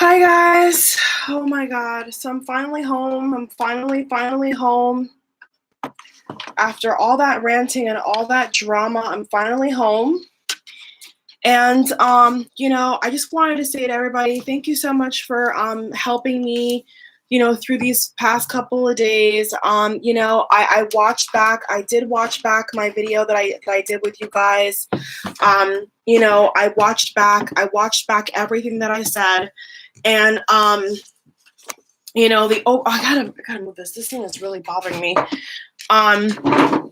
Hi guys. Oh my god. So I'm finally home. I'm finally home. After all that ranting and all that drama, I'm finally home. And I just wanted to say to everybody, thank you so much for helping me, through these past couple of days. I did watch back my video that I did with you guys. I watched back everything that I said. And I gotta move this. This thing is really bothering me. I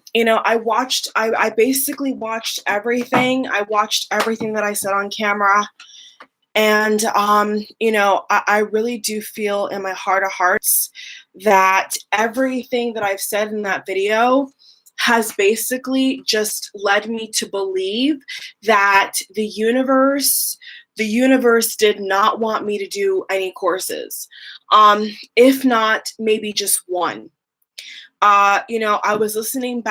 basically watched everything. I watched everything that I said on camera. And I really do feel in my heart of hearts that everything that I've said in that video has basically just led me to believe that the universe did not want me to do any courses. If not, maybe just one. I was listening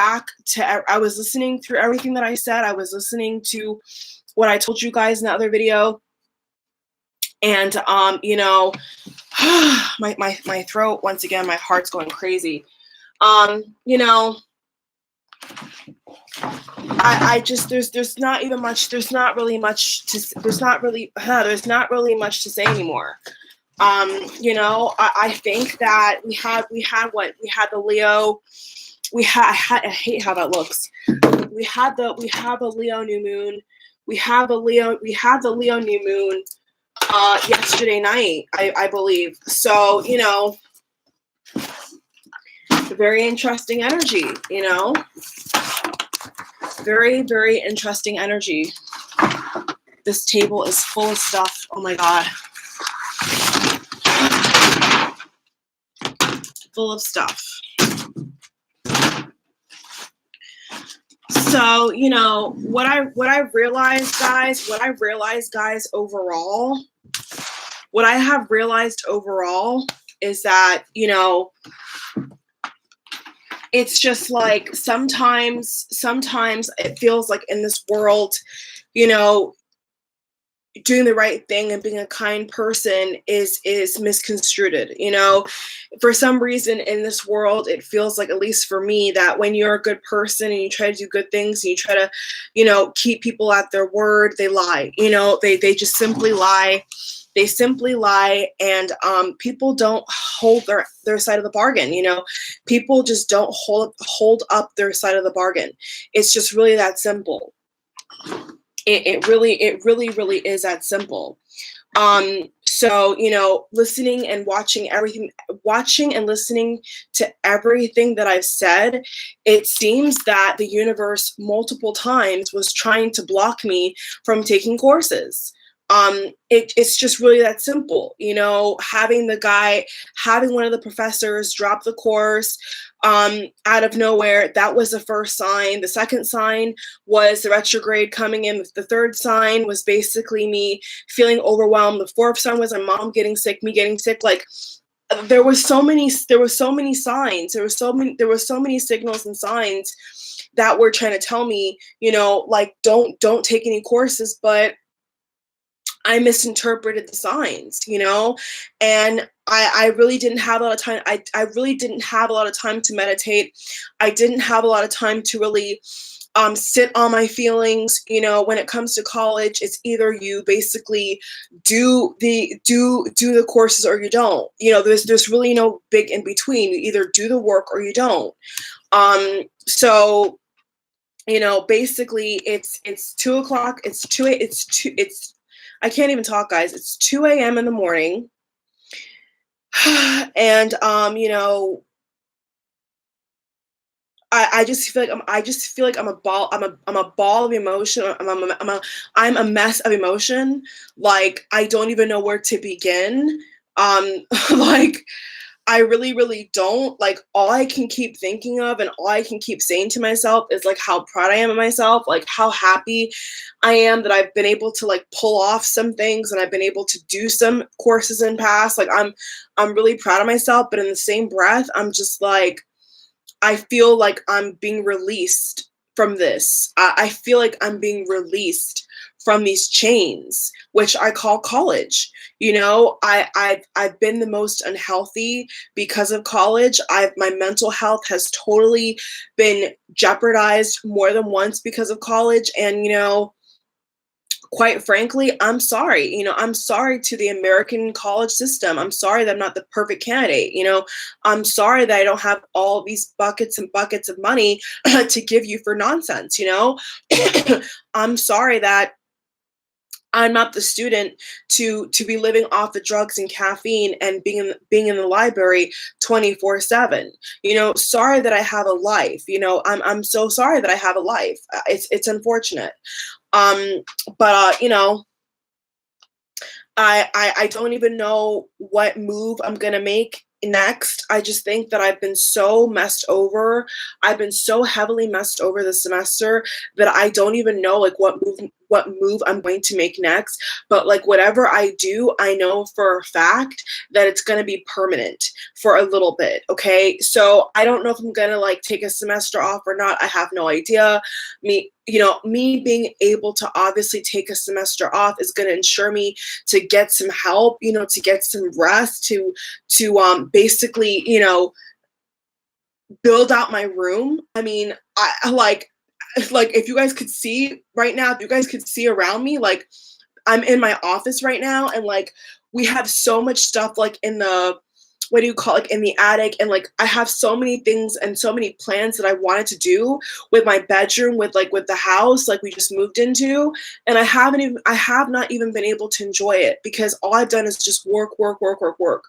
through everything that I said. I was listening to what I told you guys in the other video. And my throat, once again, my heart's going crazy. I just there's not even much there's not really much to there's not really much to say anymore. I think that we had the Leo. I hate how that looks. We had the Leo new moon. We had the Leo new moon yesterday night, I believe. So, very interesting energy, very, very interesting energy. This table is full of stuff. Oh my God. Full of stuff. So, what I realized, guys, overall, what I have realized overall is that, it's just like sometimes it feels like in this world, doing the right thing and being a kind person is misconstrued. For some reason in this world, it feels like, at least for me, that when you're a good person and you try to do good things and you try to, keep people at their word, they lie. They just simply lie. They simply lie, and people don't hold their side of the bargain. People just don't hold up their side of the bargain. It's just really that simple. It really is that simple. So, listening and watching and listening to everything that I've said, it seems that the universe multiple times was trying to block me from taking courses. It's just really that simple. Having one of the professors drop the course out of nowhere, that was the first sign. The second sign was the retrograde coming in. The third sign was basically me feeling overwhelmed. The fourth sign was my mom getting sick, me getting sick. Like, there were so many signs. There were so many signals and signs that were trying to tell me, like, don't take any courses. But I misinterpreted the signs, and I really didn't have a lot of time. I really didn't have a lot of time to meditate. I didn't have a lot of time to really sit on my feelings. When it comes to college, it's either you basically do the courses or you don't. There's really no big in between. You either do the work or you don't. So basically it's 2:00. I can't even talk, guys. It's 2 a.m. in the morning. And I just feel like I'm a ball of emotion. I'm a mess of emotion. Like, I don't even know where to begin. Like, I really, really don't. Like, all I can keep thinking of and all I can keep saying to myself is, like, how proud I am of myself, like, how happy I am that I've been able to, like, pull off some things and I've been able to do some courses in past. Like, I'm really proud of myself, but in the same breath, I'm just like, I feel like I'm being released from this. I feel like I'm being released from these chains, which I call college. You know, I've been the most unhealthy because of college. My mental health has totally been jeopardized more than once because of college. And, you know, quite frankly, I'm sorry. You know, I'm sorry to the American college system. I'm sorry that I'm not the perfect candidate. You know, I'm sorry that I don't have all these buckets and buckets of money to give you for nonsense. You know, I'm sorry that I'm not the student to be living off the drugs and caffeine and being in the library 24/7. You know, sorry that I have a life. You know, I'm so sorry that I have a life. It's unfortunate. Um, but you know, I don't even know what move I'm gonna make next. I just think that I've been so messed over. I've been so heavily messed over this semester that I don't even know like what move I'm going to make next. But like whatever I do, I know for a fact that it's gonna be permanent for a little bit. Okay. So I don't know if I'm gonna like take a semester off or not. I have no idea. Me being able to obviously take a semester off is going to ensure me to get some help, you know, to get some rest, to basically, you know, build out my room. I mean, I like if you guys could see right now, if you guys could see around me, like I'm in my office right now, and like we have so much stuff like in the, what do you call it, like in the attic, and like I have so many things and so many plans that I wanted to do with my bedroom, with the house like we just moved into, and I have not even been able to enjoy it because all I've done is just work, work, work, work, work.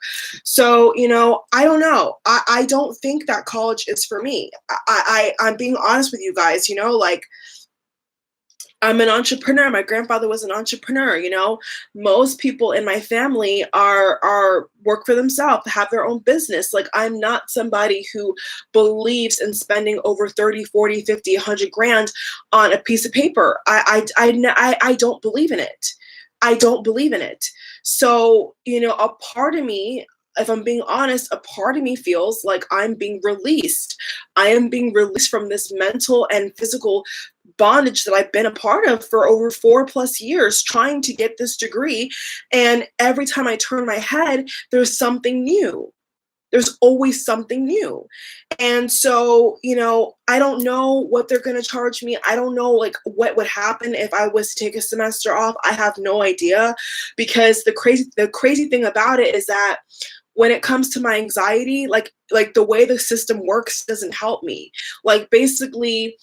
So, you know, I don't know. I don't think that college is for me. I'm being honest with you guys, you know, like I'm an entrepreneur. My grandfather was an entrepreneur, you know. Most people in my family are work for themselves, have their own business. Like I'm not somebody who believes in spending over 30, 40, 50, 100 grand on a piece of paper. I don't believe in it. I don't believe in it. So, you know, a part of me, if I'm being honest, a part of me feels like I'm being released. I am being released from this mental and physical bondage that I've been a part of for over 4+ years trying to get this degree. And every time I turn my head, there's something new. There's always something new. And so, you know, I don't know what they're going to charge me. I don't know like what would happen if I was to take a semester off. I have no idea, because the crazy thing about it is that when it comes to my anxiety, like the way the system works doesn't help me. Like basically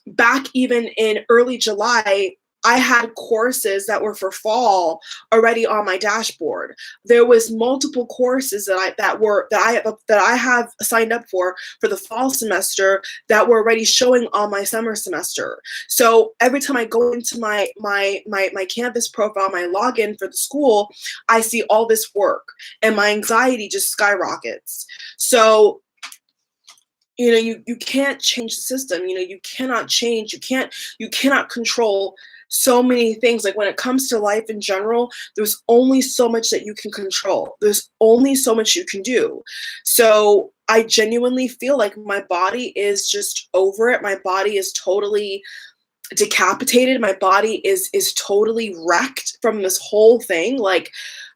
back even in early July, I had courses that were for fall already on my dashboard. There was multiple courses that I have signed up for the fall semester that were already showing on my summer semester. So every time I go into my campus profile, my login for the school, I see all this work and my anxiety just skyrockets. So you know, you can't change the system. You know, you cannot control so many things. Like when it comes to life in general, there's only so much that you can control. There's only so much you can do. So I genuinely feel like my body is just over it. My body is totally decapitated. My body is totally wrecked from this whole thing. Like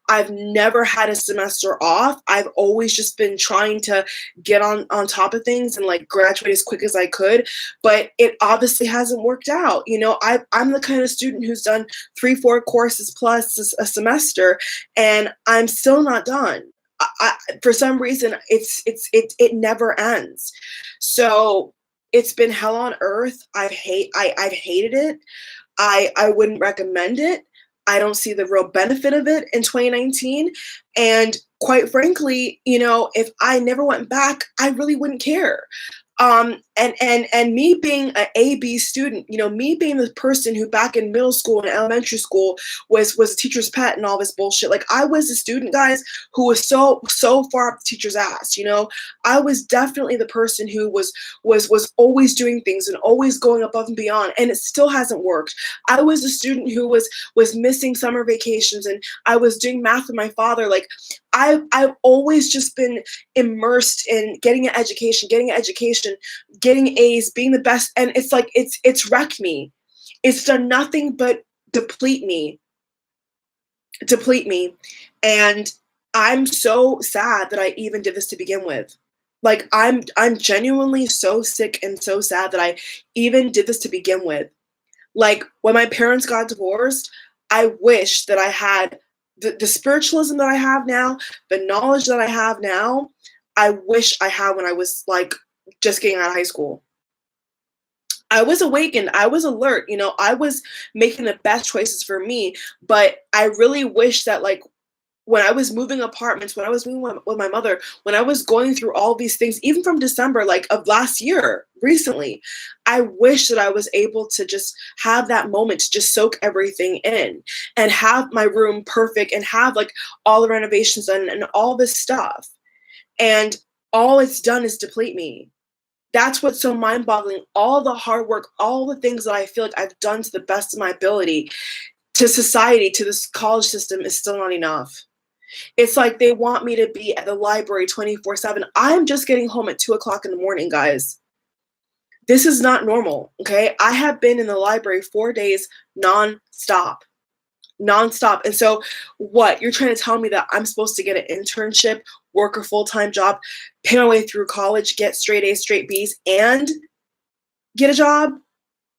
I've never had a semester off. I've always just been trying to get on top of things and like graduate as quick as I could, but it obviously hasn't worked out. You know, I'm the kind of student who's done 3-4 courses plus a semester, and I'm still not done. For some reason, it never ends. So it's been hell on earth. I've hated it. I wouldn't recommend it. I don't see the real benefit of it in 2019. And quite frankly, you know, if I never went back, I really wouldn't care. And me being an AB student, you know, me being the person who back in middle school and elementary school was a teacher's pet and all this bullshit. Like I was a student, guys, who was so far up the teacher's ass. You know, I was definitely the person who was always doing things and always going above and beyond, and it still hasn't worked. I was a student who was missing summer vacations, and I was doing math with my father. Like I've always just been immersed in getting an education, getting A's, being the best. And it's like, it's wrecked me. It's done nothing but deplete me, deplete me. And I'm so sad that I even did this to begin with. Like I'm genuinely so sick and so sad that I even did this to begin with. Like when my parents got divorced, I wish that I had the spiritualism that I have now, the knowledge that I have now, I wish I had when I was like just getting out of high school. I was awakened. I was alert. I was making the best choices for me. But I really wish that, like, when I was moving apartments, when I was moving with my mother, when I was going through all these things, even from December, like of last year, recently, I wish that I was able to just have that moment to just soak everything in and have my room perfect and have like all the renovations done and all this stuff. And all it's done is deplete me. That's what's so mind boggling. All the hard work, all the things that I feel like I've done to the best of my ability to society, to this college system is still not enough. It's like they want me to be at the library 24/7. I'm just getting home at 2 o'clock in the morning, guys. This is not normal, okay? I have been in the library 4 days nonstop. Nonstop. And so what? You're trying to tell me that I'm supposed to get an internship, work a full-time job, pay my way through college, get straight A's, straight B's, and get a job?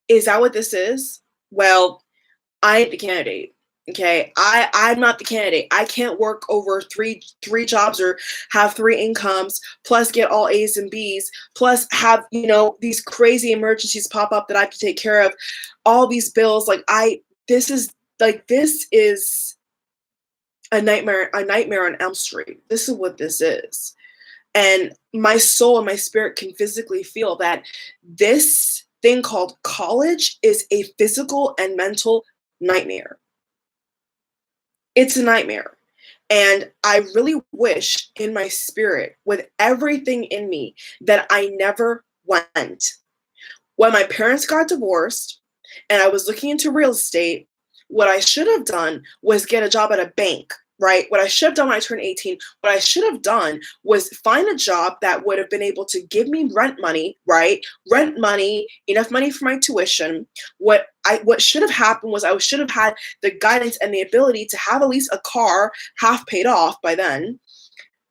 Is that what this is? Well, I ain't the candidate. Okay. I'm not the candidate. I can't work over three jobs or have three incomes, plus get all A's and B's, plus have, these crazy emergencies pop up that I have to take care of, all these bills. This is a nightmare on Elm Street. This is what this is. And my soul and my spirit can physically feel that this thing called college is a physical and mental nightmare. It's a nightmare. And I really wish in my spirit, with everything in me, that I never went. When my parents got divorced and I was looking into real estate, what I should have done was get a job at a bank, right? What I should have done when I turned 18, what I should have done was find a job that would have been able to give me rent money, right? Rent money, enough money for my tuition. What should have happened was I should have had the guidance and the ability to have at least a car half paid off by then,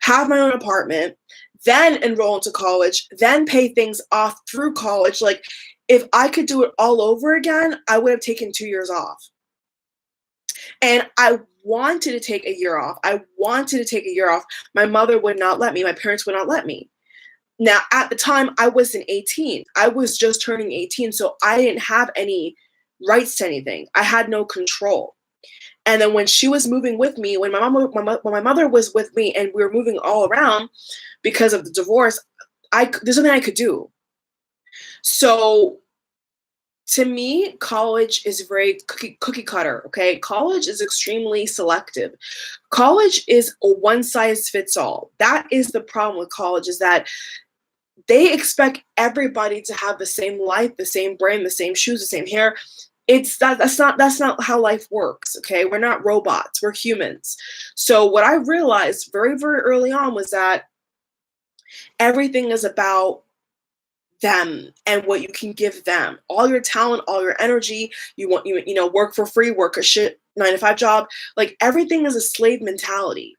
have my own apartment, then enroll into college, then pay things off through college. Like, if I could do it all over again, I would have taken 2 years off. And I wanted to take a year off. My mother would not let me. My parents would not let me. Now, at the time, I wasn't 18. I was just turning 18, so I didn't have any rights to anything. I had no control. And then when she was moving with me, when my mother was with me and we were moving all around because of the divorce, there's nothing I could do. So to me, college is very cookie cutter, okay? College is extremely selective. College is a one size fits all. That is the problem with college, is that they expect everybody to have the same life, the same brain, the same shoes, the same hair. That's not how life works, okay? We're not robots, we're humans. So what I realized very, very early on was that everything is about them and what you can give them. All your talent, all your energy, you work for free, work a shit 9-to-5 job. Like, everything is a slave mentality.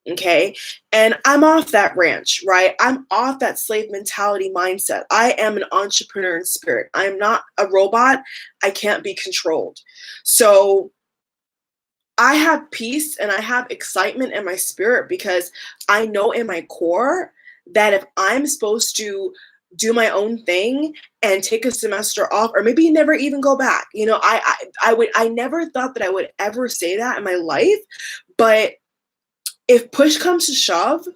Okay. And I'm off that ranch, right? I'm off that slave mentality mindset. I am an entrepreneur in spirit. I am not a robot. I can't be controlled. So I have peace and I have excitement in my spirit because I know in my core that if I'm supposed to do my own thing and take a semester off, or maybe never even go back, I never thought that I would ever say that in my life, but if push comes to shove,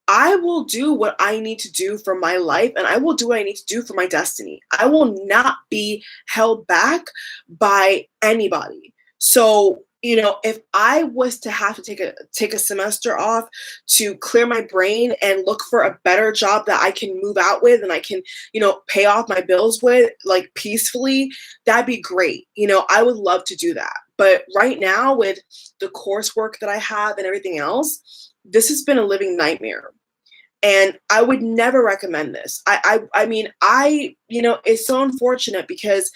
I will do what I need to do for my life, and I will do what I need to do for my destiny. I will not be held back by anybody. So, if I was to have to take a semester off to clear my brain and look for a better job that I can move out with and I can, pay off my bills with, like, peacefully, that'd be great. I would love to do that. But right now, with the coursework that I have and everything else, this has been a living nightmare. And I would never recommend this. I mean, it's so unfortunate because,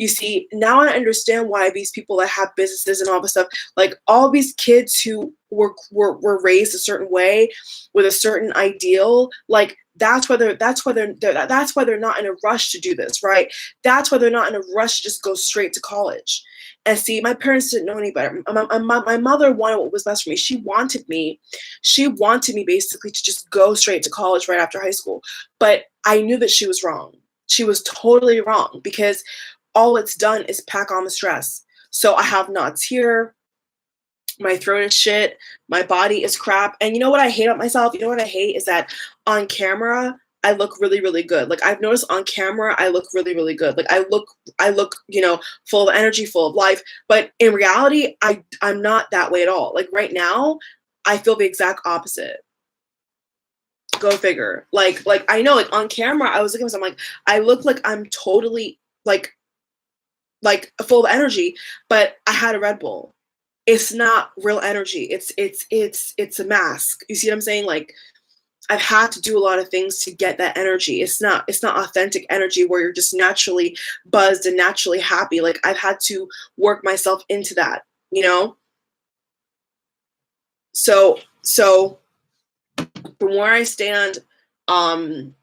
You see, now I understand why these people that have businesses and all this stuff, like all these kids who were raised a certain way with a certain ideal, like that's why they're not in a rush to do this, right? That's why they're not in a rush to just go straight to college. And see, my parents didn't know any better. My mother wanted what was best for me. She wanted me basically to just go straight to college right after high school. But I knew that she was wrong. She was totally wrong, because all it's done is pack on the stress. So I have knots here. My throat is shit. My body is crap. And you know what I hate about myself? You know what I hate is that on camera, I look really, really good. Like I've noticed on camera, I look really, really good. Like I look, full of energy, full of life. But in reality, I'm not that way at all. Like right now, I feel the exact opposite. Go figure. Like I know, like on camera, I was looking at myself, I'm like, I look like I'm totally like full of energy, but I had a Red Bull. It's not real energy. It's a mask. You see what I'm saying? Like I've had to do a lot of things to get that energy. It's not authentic energy where you're just naturally buzzed and naturally happy. Like I've had to work myself into that, So from where I stand, I'm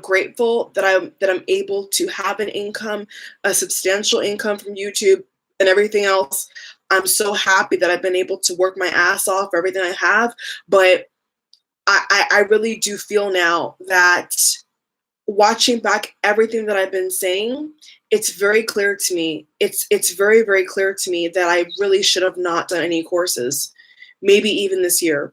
grateful that I'm able to have an income, a substantial income from YouTube and everything else. I'm so happy that I've been able to work my ass off for everything I have. But I really do feel now that watching back everything that I've been saying, it's very clear to me. It's very, very clear to me that I really should have not done any courses, maybe even this year.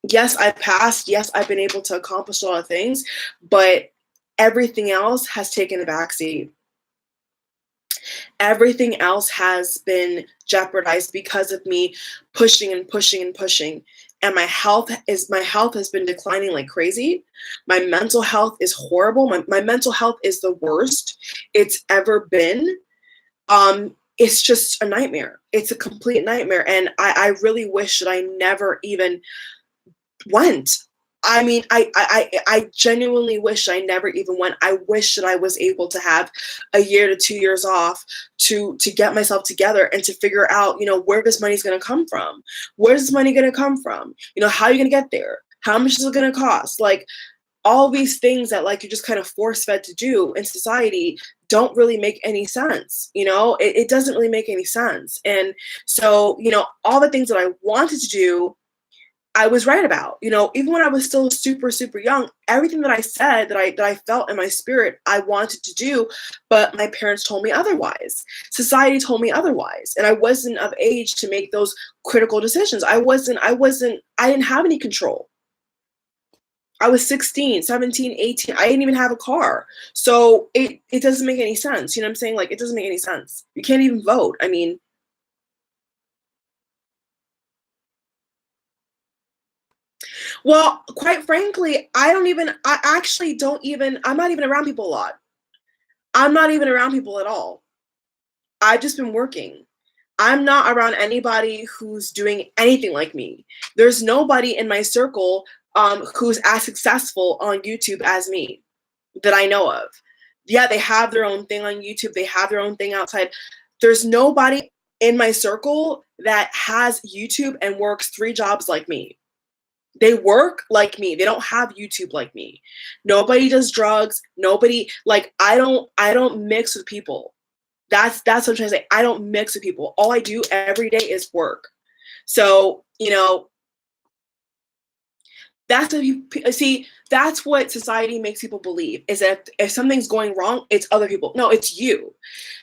Yes, I passed. Yes, I've been able to accomplish a lot of things, but everything else has taken a backseat. Everything else has been jeopardized because of me pushing and pushing and pushing. And my health has been declining like crazy. My mental health is horrible. My mental health is the worst it's ever been. It's just a nightmare. It's a complete nightmare. And I really wish that I never even went. I mean, I genuinely wish I never even went. I wish that I was able to have a year to 2 years off to get myself together and to figure out, where this money's going to come from. Where's this money going to come from? How are you going to get there? How much is it going to cost? Like all these things that like you're just kind of force fed to do in society don't really make any sense. It doesn't really make any sense. And so, all the things that I wanted to do, I was right about, even when I was still super, super young, everything that I said that I felt in my spirit, I wanted to do, but my parents told me otherwise. Society told me otherwise. And I wasn't of age to make those critical decisions. I didn't have any control. I was 16, 17, 18. I didn't even have a car. So it doesn't make any sense. You know what I'm saying? Like, it doesn't make any sense. You can't even vote. I mean, well, quite frankly, I'm not even around people a lot. I'm not even around people at all. I've just been working. I'm not around anybody who's doing anything like me. There's nobody in my circle who's as successful on YouTube as me that I know of. Yeah, they have their own thing on YouTube. They have their own thing outside. There's nobody in my circle that has YouTube and works 3 jobs like me. They work like me. They don't have YouTube like me. Nobody does drugs. Nobody, like, I don't mix with people. That's what I'm trying to say. I don't mix with people. All I do every day is work. So, that's what society makes people believe, is that if something's going wrong, it's other people. No, it's you.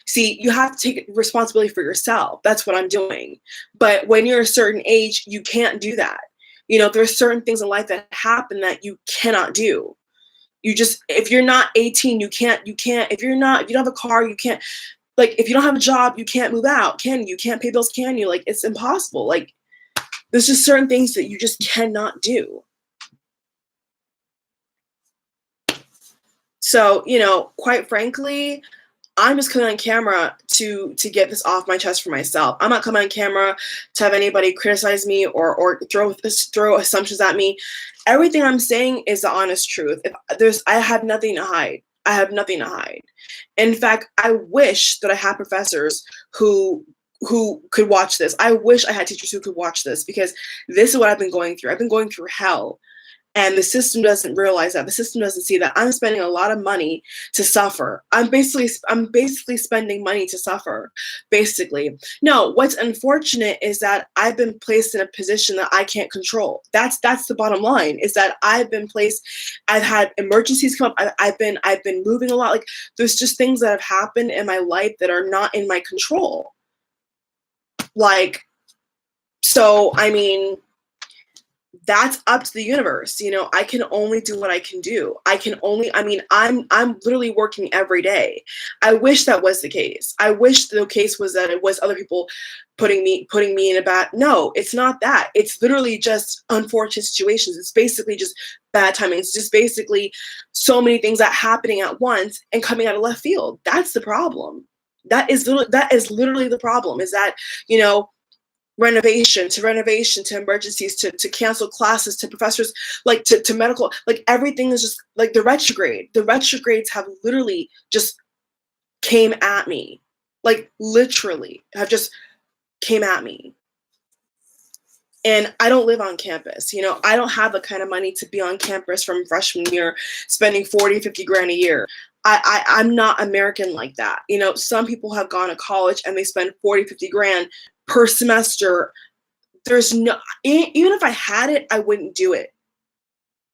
See, you have to take responsibility for yourself. That's what I'm doing. But when you're a certain age, you can't do that. There's certain things in life that happen that you cannot do. If you're not 18, you can't, if you don't have a car, you can't, like, if you don't have a job, you can't move out, can you? You can't pay bills, can you? Like, it's impossible. Like, there's just certain things that you just cannot do. So, quite frankly, I'm just coming on camera to get this off my chest for myself. I'm not coming on camera to have anybody criticize me or throw assumptions at me. Everything I'm saying is the honest truth. I have nothing to hide. I have nothing to hide. In fact, I wish that I had professors who could watch this. I wish I had teachers who could watch this, because this is what I've been going through. I've been going through hell. And the system doesn't realize that. The system doesn't see that I'm spending a lot of money to suffer. I'm basically spending money to suffer, basically. No, what's unfortunate is that I've been placed in a position that I can't control. That's the bottom line, is that I've been placed, I've had emergencies come up, I've been moving a lot. Like, there's just things that have happened in my life that are not in my control. Like, so, I mean, that's up to the universe. You know, I can only do what I can do. I'm literally working every day. I wish that was the case. I wish the case was that it was other people putting me in a bad, no, it's not that. It's literally just unfortunate situations. It's basically just bad timing. It's just basically so many things that happening at once and coming out of left field. That's the problem. That is literally the problem, is that, you know, renovation to emergencies to cancel classes to professors, like to medical, like everything is just like the retrogrades have literally just came at me, like literally have just came at me. And I don't live on campus. You know, I don't have the kind of money to be on campus from freshman year spending 40, 50 grand a year. I'm not American like that. You know, some people have gone to college and they spend 40, 50 grand per semester. There's no, even if I had it, I wouldn't do it.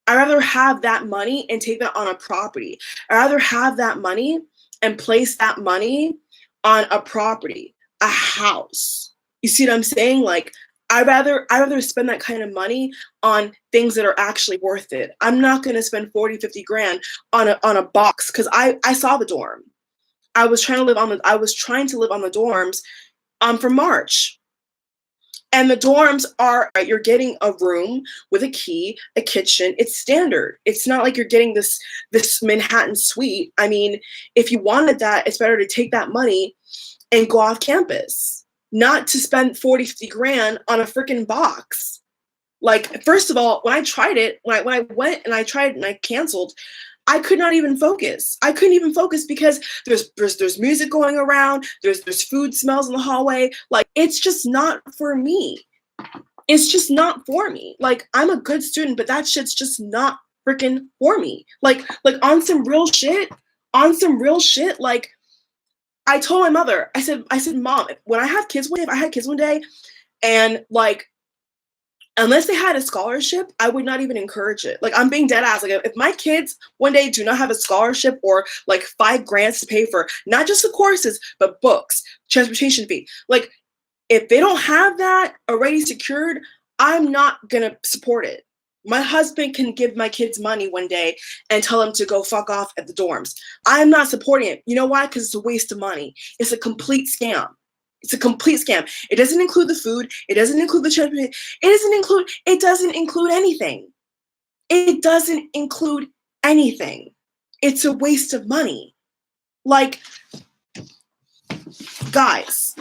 I'd rather have that money and take that on a property. I'd rather have that money and place that money on a property, a house. You see what I'm saying? Like, I'd rather spend that kind of money on things that are actually worth it. I'm not going to spend 40, 50 grand on a box, because I saw the dorm. I was trying to live on the dorms for March. And the dorms are, you're getting a room with a key, a kitchen. It's standard. It's not like you're getting this Manhattan suite. I mean, if you wanted that, it's better to take that money and go off campus, not to spend 40, 50 grand on a freaking box. Like, first of all, when I tried it, when I went and I tried and I canceled, I could not even focus. I couldn't even focus because there's music going around. There's food smells in the hallway. Like, it's just not for me. It's just not for me. Like, I'm a good student, but that shit's just not freaking for me. Like on some real shit, like, I told my mother, I said, Mom, when I have kids one day, if I had kids one day, and like, unless they had a scholarship, I would not even encourage it. Like, I'm being dead ass. Like, if my kids one day do not have a scholarship or like 5 grants to pay for not just the courses, but books, transportation fee, like, if they don't have that already secured, I'm not gonna support it. My husband can give my kids money one day and tell them to go fuck off at the dorms. I'm not supporting it. You know why? Because it's a waste of money. It's a complete scam. It's a complete scam. It doesn't include the food. It doesn't include the transportation. It doesn't include anything. It doesn't include anything. It's a waste of money. Like, guys,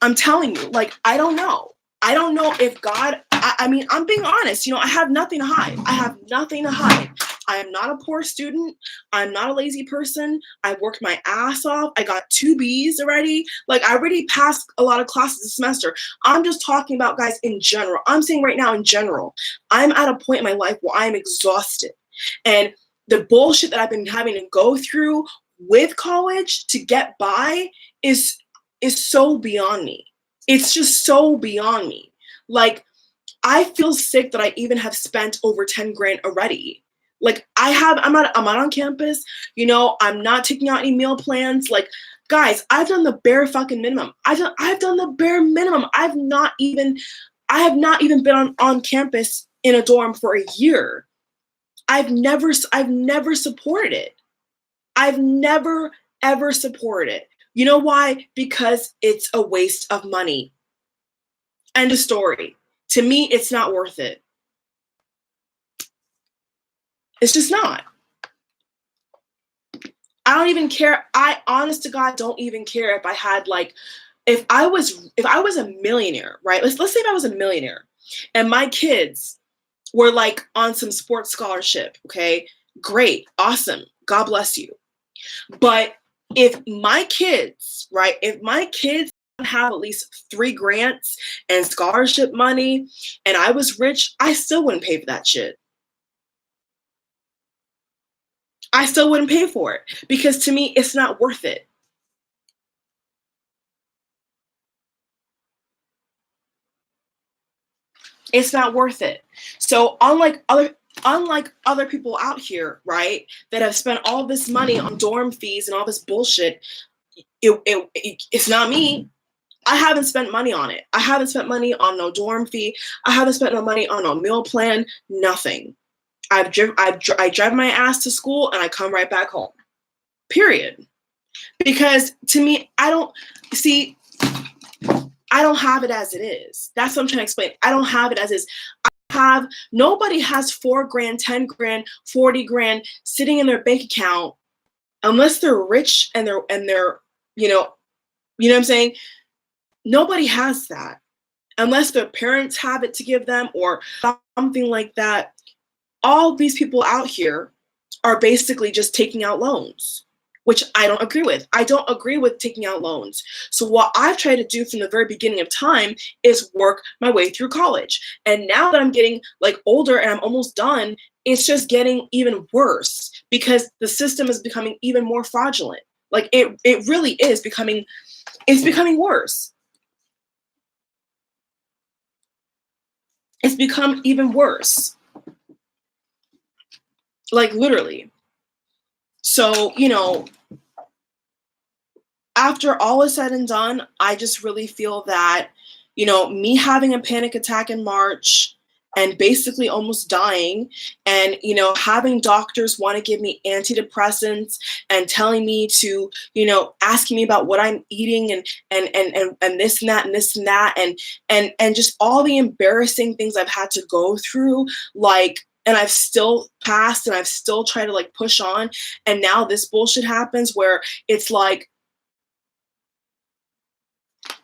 I'm telling you, like, I don't know. I don't know if God, I mean, I'm being honest, you know, I have nothing to hide. I am not a poor student. I'm not a lazy person. I worked my ass off. I got 2 Bs already. Like, I already passed a lot of classes this semester. I'm just talking about, guys, in general. I'm saying right now in general, I'm at a point in my life where I'm exhausted. And the bullshit that I've been having to go through with college to get by is so beyond me. It's just so beyond me. Like, I feel sick that I even have spent over 10 grand already. Like, I'm not on campus, you know, I'm not taking out any meal plans. Like, guys, I've done the bare fucking minimum. I've done the bare minimum. I have not even been on campus in a dorm for a year. I've never supported it. I've never ever supported it. You know why? Because it's a waste of money. End of story. To me, it's not worth it. It's just not. I don't even care. I, honest to God, don't even care if I had, like, if I was a millionaire, right? Let's say if I was a millionaire and my kids were like on some sports scholarship, okay? Great, awesome. God bless you. But if my kids, right, if my kids have at least 3 grants and scholarship money and I was rich, I still wouldn't pay for that shit. I still wouldn't pay for it because to me, it's not worth it. It's not worth it. So unlike other people out here, right, that have spent all this money on dorm fees and all this bullshit, it's not me. I haven't spent money on it. I haven't spent money on no dorm fee. I haven't spent no money on no meal plan. Nothing. I drive my ass to school and I come right back home. Period. Because to me, I don't have it as it is. That's what I'm trying to explain. I don't have it as is. Nobody has 4 grand, 10 grand, 40 grand sitting in their bank account unless they're rich and they're, you know what I'm saying? Nobody has that unless their parents have it to give them or something like that. All these people out here are basically just taking out loans, which I don't agree with. I don't agree with taking out loans. So what I've tried to do from the very beginning of time is work my way through college. And now that I'm getting like older and I'm almost done, it's just getting even worse because the system is becoming even more fraudulent. Like it really is becoming worse. It's become even worse. Like literally. So, after all is said and done, I just really feel that, me having a panic attack in March and basically almost dying and, having doctors want to give me antidepressants and telling me to, asking me about what I'm eating and this and that and this and that and just all the embarrassing things I've had to go through, like, and I've still passed and I've still tried to like push on. And now this bullshit happens where it's like,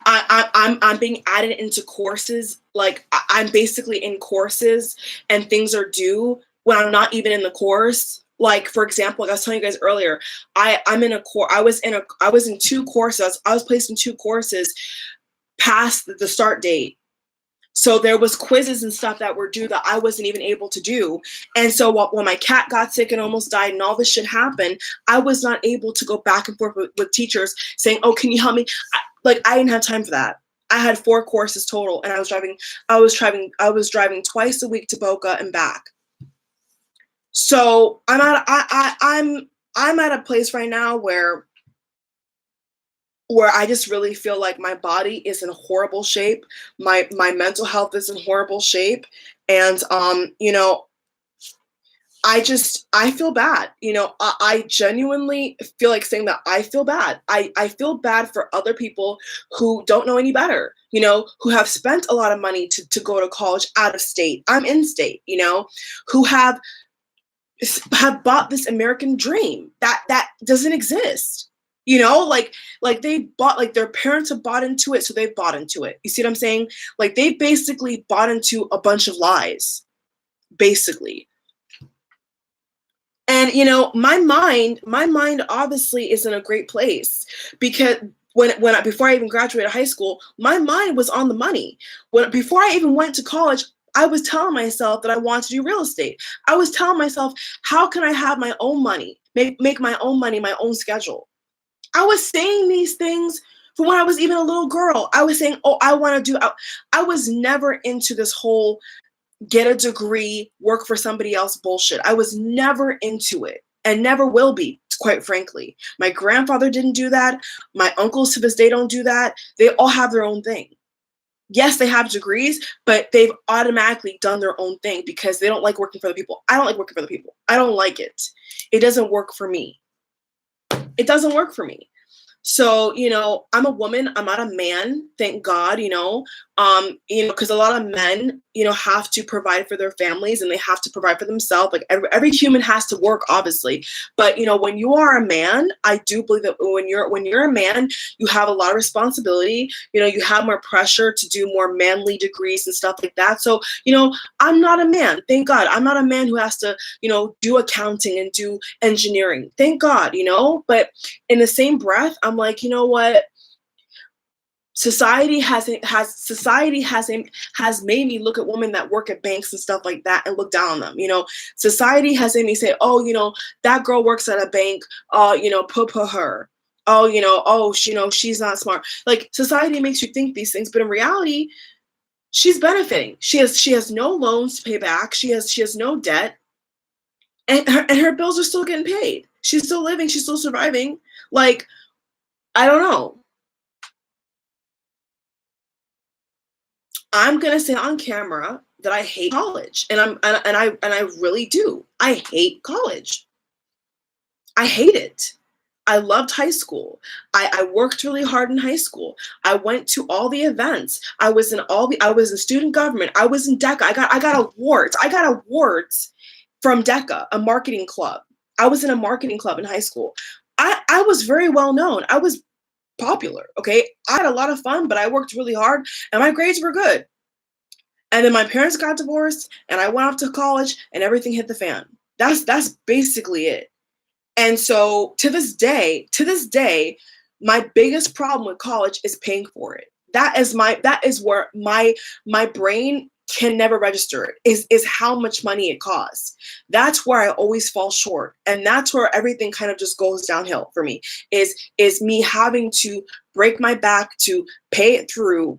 I'm being added into courses. Like I'm basically in courses and things are due when I'm not even in the course. Like, for example, like I was telling you guys earlier, I'm in a course. I was in 2 courses. I was placed in 2 courses past the start date. So there was quizzes and stuff that were due that I wasn't even able to do. And so when my cat got sick and almost died and all this shit happened, I was not able to go back and forth with teachers saying, oh, can you help me? I didn't have time for that. I had 4 courses total and I was driving twice a week to Boca and back. So I'm at a place right now where I just really feel like my body is in horrible shape. My mental health is in horrible shape. And, I feel bad. I genuinely feel like saying that I feel bad. I feel bad for other people who don't know any better, who have spent a lot of money to go to college out of state. I'm in state, who have bought this American dream that doesn't exist. Like they bought, like their parents have bought into it, so they've bought into it. You see what I'm saying? Like they basically bought into a bunch of lies, basically. And my mind obviously is in a great place because before I even graduated high school, my mind was on the money. Before I even went to college, I was telling myself that I wanted to do real estate. I was telling myself, how can I have my own money, make my own money, my own schedule? I was saying these things from when I was even a little girl. I was saying, oh, I was never into this whole get a degree, work for somebody else bullshit. I was never into it and never will be, quite frankly. My grandfather didn't do that. My uncles to this day don't do that. They all have their own thing. Yes, they have degrees, but they've automatically done their own thing because they don't like working for the people. I don't like working for the people. I don't like it. It doesn't work for me. It doesn't work for me. So, I'm a woman. I'm not a man. Thank God, Because a lot of men, have to provide for their families and they have to provide for themselves. Like every human has to work, obviously. But when you are a man, I do believe that when you're a man, you have a lot of responsibility. You have more pressure to do more manly degrees and stuff like that. So, I'm not a man. Thank God. I'm not a man who has to, do accounting and do engineering. Thank God, But in the same breath, I'm like, you know what? Society has made me look at women that work at banks and stuff like that and look down on them. Society has made me say, oh, that girl works at a bank. Put her. Oh, she's not smart. Like, society makes you think these things, but in reality, she's benefiting. She has no loans to pay back. She has no debt, and her bills are still getting paid. She's still living. She's still surviving. Like, I don't know. I'm gonna say on camera that I hate college, and I really do. I hate college. I hate it. I loved high school. I worked really hard in high school. I went to all the events. I was in student government. I was in DECA. I got awards. I got awards from DECA, a marketing club. I was in a marketing club in high school. I was very well known. I was popular. Okay. I had a lot of fun, but I worked really hard and my grades were good. And then my parents got divorced and I went off to college and everything hit the fan. That's basically it. And so to this day, my biggest problem with college is paying for it. That is where my brain can never register it, is how much money it costs. That's where I always fall short. And that's where everything kind of just goes downhill for me, is me having to break my back to pay it through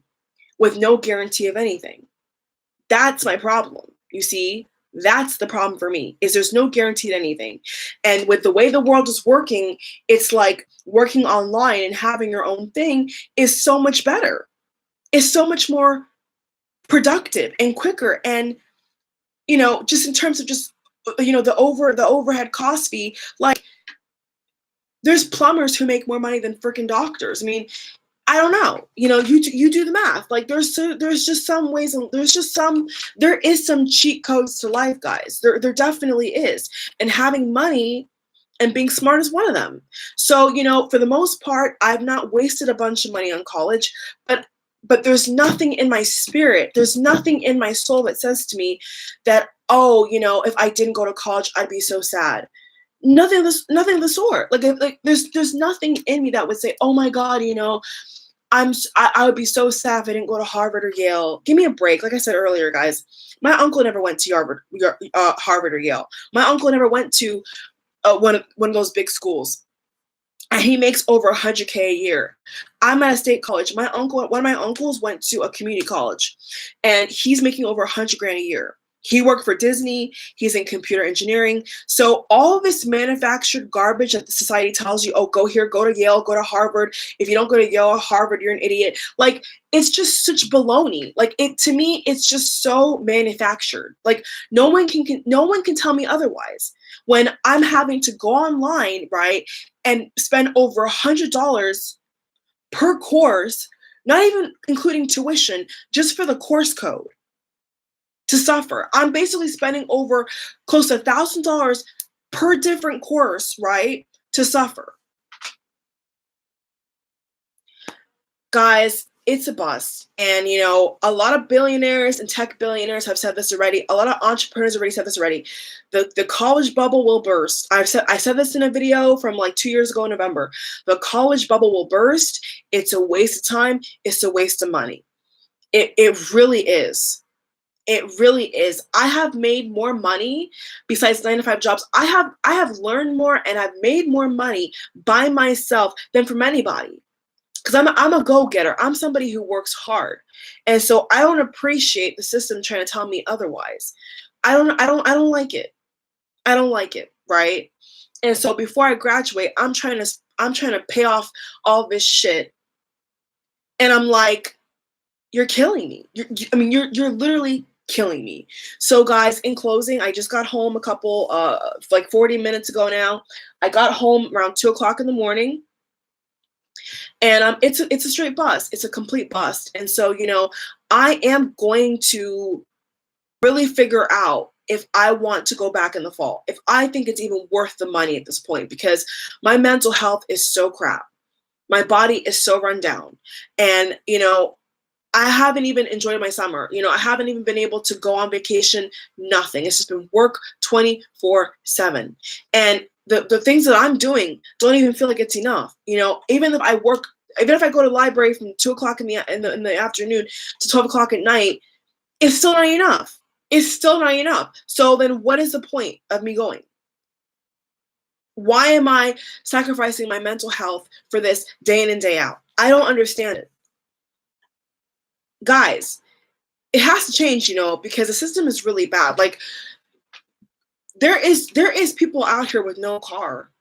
with no guarantee of anything. That's my problem. You see, that's the problem for me, is there's no guaranteed anything. And with the way the world is working, it's like working online and having your own thing is so much better. It's so much more productive and quicker. And, just in terms of the overhead cost fee, like there's plumbers who make more money than freaking doctors. I mean, I don't know. You do the math. Like there's just some ways, and there is some cheat codes to life, guys. There definitely is. And having money and being smart is one of them. So, for the most part, I've not wasted a bunch of money on college, but there's nothing in my spirit, there's nothing in my soul that says to me that, oh, if I didn't go to college, I'd be so sad. Nothing of the sort. Like there's nothing in me that would say, oh my God, I would be so sad if I didn't go to Harvard or Yale. Give me a break. Like I said earlier, guys, my uncle never went to Harvard or Yale. My uncle never went to one of those big schools, and he makes over $100K a year. I'm at a state college. One of my uncles went to a community college, and he's making over $100,000 a year. He worked for Disney. He's in computer engineering. So all of this manufactured garbage that the society tells you, oh, go here, go to Yale, go to Harvard. If you don't go to Yale or Harvard, you're an idiot. Like, it's just such baloney. Like, to me, it's just so manufactured. Like, no one can tell me otherwise. When I'm having to go online, right, and spend over $100 per course, not even including tuition, just for the course code, to suffer. I'm basically spending over close to $1,000 per different course, right, to suffer. Guys, it's a bust. And, a lot of billionaires and tech billionaires have said this already. A lot of entrepreneurs already said this already. The college bubble will burst. I said this in a video from like 2 years ago in November. The college bubble will burst. It's a waste of time. It's a waste of money. It really is. It really is. I have made more money besides 9-to-5 jobs. I have learned more and I've made more money by myself than from anybody. Because I'm a go-getter. I'm somebody who works hard. And so I don't appreciate the system trying to tell me otherwise. I don't like it. I don't like it, right? And so before I graduate, I'm trying to pay off all this shit. And I'm like, you're killing me. You're literally killing me. So guys, in closing, I just got home like 40 minutes ago now. I got home around 2:00 in the morning. And it's a straight bust. It's a complete bust. And so, I am going to really figure out if I want to go back in the fall, if I think it's even worth the money at this point, because my mental health is so crap. My body is so run down. And, I haven't even enjoyed my summer. I haven't even been able to go on vacation, nothing. It's just been work 24/7. And the things that I'm doing don't even feel like it's enough. Even if I go to the library from 2 o'clock in the afternoon to 12 o'clock at night, it's still not enough. It's still not enough. So then what is the point of me going? Why am I sacrificing my mental health for this day in and day out? I don't understand it. Guys, it has to change, because the system is really bad. Like, there is people out here with no car,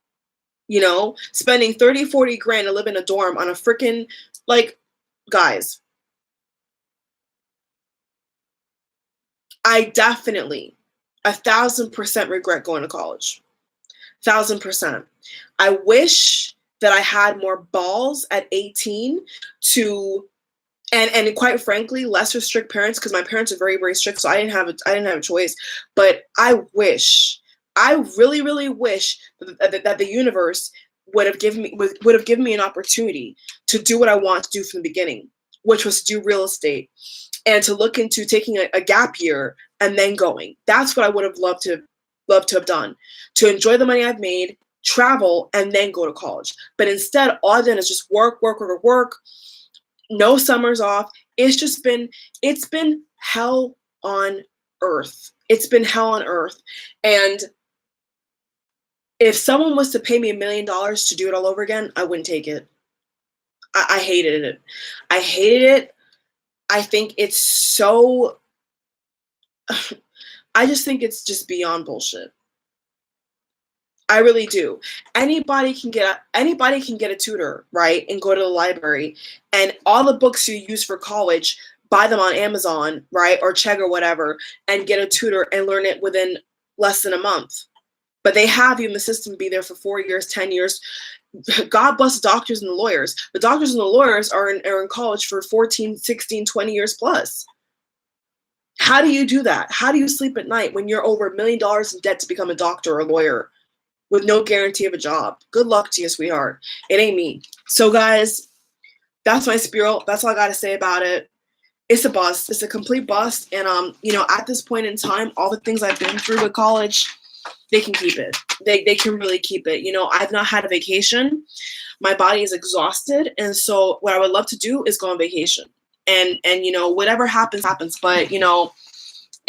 spending 30, 40 grand to live in a dorm on a freaking, like, guys, I definitely 1,000% regret going to college. 1,000%. I wish that I had more balls at 18 to, and quite frankly, less strict parents, because my parents are very, very strict, so I didn't have a choice. But I really, really wish that the universe would have given me an opportunity to do what I want to do from the beginning, which was to do real estate and to look into taking a gap year and then going. That's what I would have loved to have done, to enjoy the money I've made, travel, and then go to college. But instead, all I've done is just work. No summers off. It's been hell on earth. It's been hell on earth. And if someone was to pay me $1 million to do it all over again, I wouldn't take it. I hated it. I hated it. I think it's so, I just think it's just beyond bullshit. I really do. Anybody can get a tutor, right? And go to the library, and all the books you use for college, buy them on Amazon, right? Or Chegg or whatever, and get a tutor and learn it within less than a month. But they have you in the system be there for 4 years, 10 years. God bless the doctors and the lawyers. The doctors and the lawyers are in college for 14, 16, 20 years plus. How do you do that? How do you sleep at night when you're over $1 million in debt to become a doctor or a lawyer with no guarantee of a job? Good luck to you, sweetheart. It ain't me. So guys, that's my spiel. That's all I got to say about it. It's a bust. It's a complete bust. And, at this point in time, all the things I've been through with college, they can keep it. They can really keep it. I've not had a vacation. My body is exhausted. And so what I would love to do is go on vacation. And whatever happens, happens. But,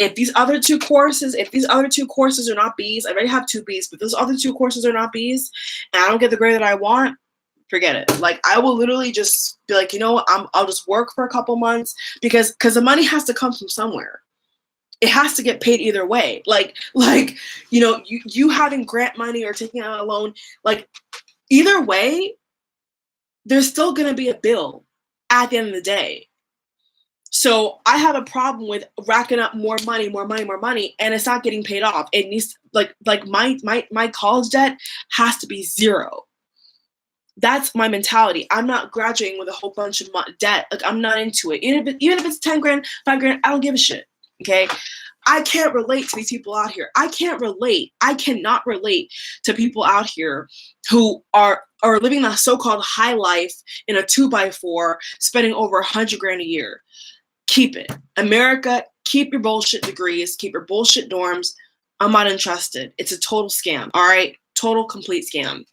if these other two courses are not B's, I already have 2 B's, but those other 2 courses are not B's, and I don't get the grade that I want, forget it. Like, I will literally just be like, I'll just work for a couple months, because the money has to come from somewhere. It has to get paid either way. Like, you having grant money or taking out a loan, like, either way, there's still going to be a bill at the end of the day. So I have a problem with racking up more money, and it's not getting paid off. It needs, like my college debt has to be 0. That's my mentality. I'm not graduating with a whole bunch of debt. Like, I'm not into it. Even if it's 10 grand, 5 grand, I don't give a shit. Okay. I can't relate to these people out here. I cannot relate to people out here who are living the so-called high life in a 2x4, spending over 100 grand a year. Keep it. America, keep your bullshit degrees, keep your bullshit dorms. I'm not interested. It's a total scam. All right. Total, complete scam.